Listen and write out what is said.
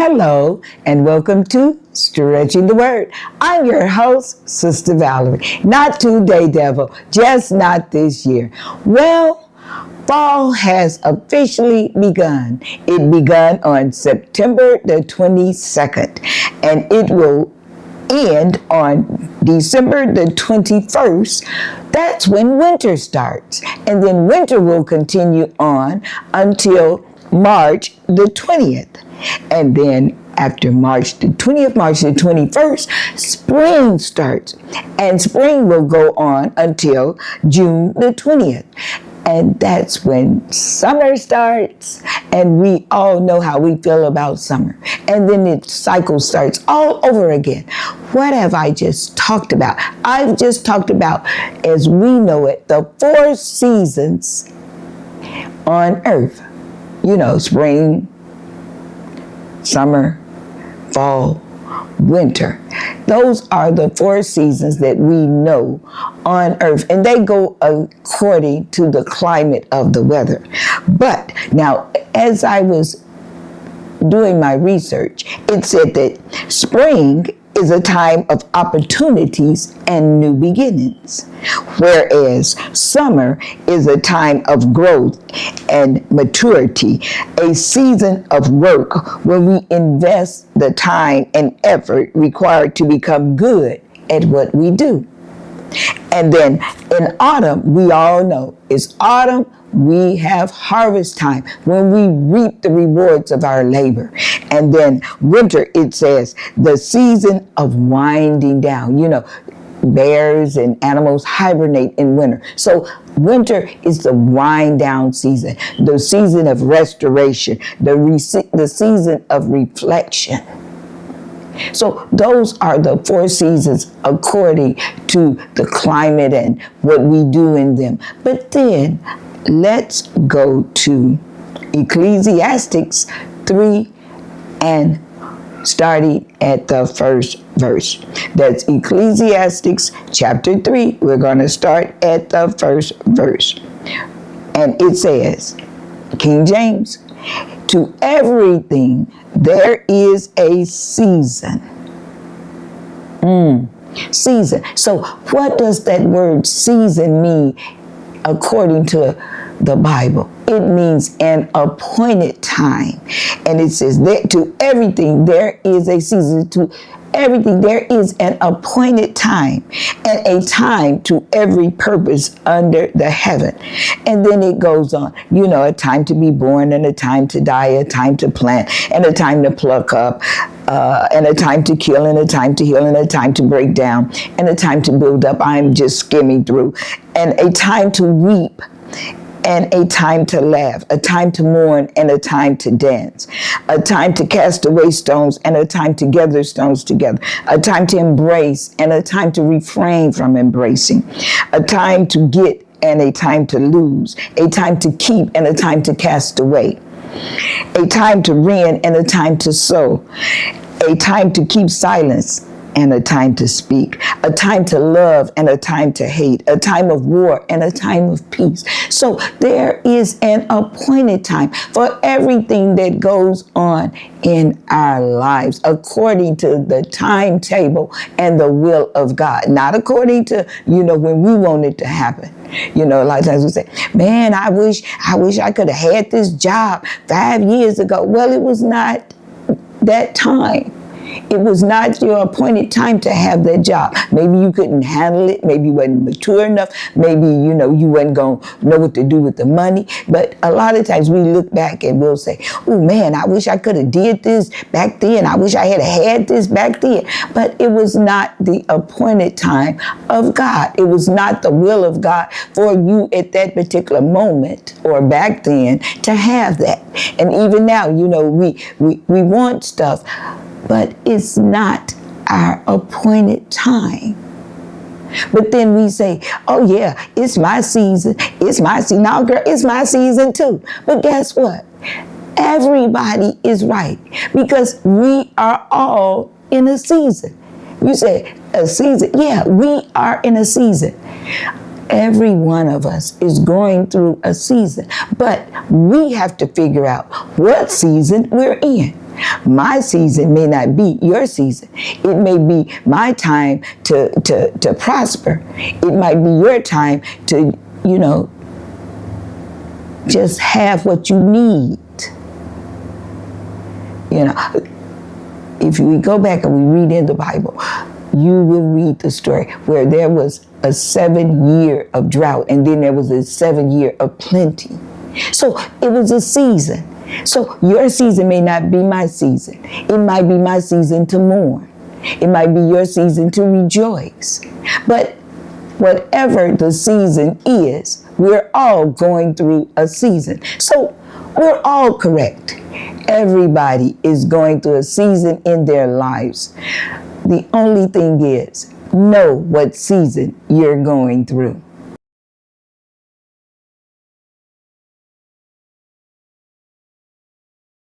Hello, and welcome to Stretching the Word. I'm your host, Sister Valerie. Not today, devil, just not this year. Well, fall has officially begun. It begun on September the 22nd, and it will end on December the 21st. That's when winter starts. And then winter will continue on until March the 20th. And then after March the 20th, March the 21st, spring starts. And spring will go on until June the 20th. And that's when summer starts, and we all know how we feel about summer. And then the cycle starts all over again. What have I just talked about? I've just talked about, as we know it, the 4 seasons on earth. You know, spring, summer, fall, winter. Those are the 4 seasons that we know on earth, and they go according to the climate of the weather. But now, as I was doing my research, it said that spring is a time of opportunities and new beginnings, whereas summer is a time of growth and maturity, a season of work when we invest the time and effort required to become good at what we do. And then in autumn, we all know it's autumn. We have harvest time when we reap the rewards of our labor. And then winter, it says the season of winding down. You know, bears and animals hibernate in winter. So winter is the wind down season, the season of restoration, the season of reflection. So those are the 4 seasons according to the climate and what we do in them. But then let's go to Ecclesiastes 3 and starting at the first verse. That's Ecclesiastes chapter 3. We're going to start at the first verse. And it says, King James, to everything there is a season. Season. So what does that word season mean according to the Bible? It means an appointed time. And it says that to everything there is a season. To everything there is an appointed time, and a time to every purpose under the heaven. And then it goes on, you know, a time to be born and a time to die, a time to plant and a time to pluck up, and a time to kill and a time to heal and a time to break down and a time to build up. I'm just skimming through. And a time to weep and a time to laugh, a time to mourn and a time to dance, a time to cast away stones and a time to gather stones together, a time to embrace and a time to refrain from embracing, a time to get and a time to lose, a time to keep and a time to cast away, a time to rend and a time to sow, a time to keep silence and a time to speak, a time to love and a time to hate, a time of war and a time of peace. So there is an appointed time for everything that goes on in our lives according to the timetable and the will of God, not according to, you know, when we want it to happen. You know, a lot of times we say, man, I wish I could have had this job 5 years ago. Well, it was not that time. It was not your appointed time to have that job. Maybe you couldn't handle it. Maybe you wasn't mature enough. Maybe, you know, you wasn't going to know what to do with the money. But a lot of times we look back and we'll say, oh, man, I wish I could have did this back then. I wish I had this back then. But it was not the appointed time of God. It was not the will of God for you at that particular moment or back then to have that. And even now, you know, we want stuff, but it's not our appointed time. But then we say, oh yeah, it's my season. It's my season. Now, girl, it's my season too. But guess what? Everybody is right because we are all in a season. You say a season. Yeah, we are in a season. Every one of us is going through a season, but we have to figure out what season we're in. My season may not be your season. It may be my time to prosper. It might be your time to, just have what you need. If we go back and we read in the Bible, you will read the story where there was a 7 year of drought and then there was a 7 year of plenty. So it was a season. So your season may not be my season. It might be my season to mourn. It might be your season to rejoice. But whatever the season is, we're all going through a season. So we're all correct. Everybody is going through a season in their lives. The only thing is, know what season you're going through.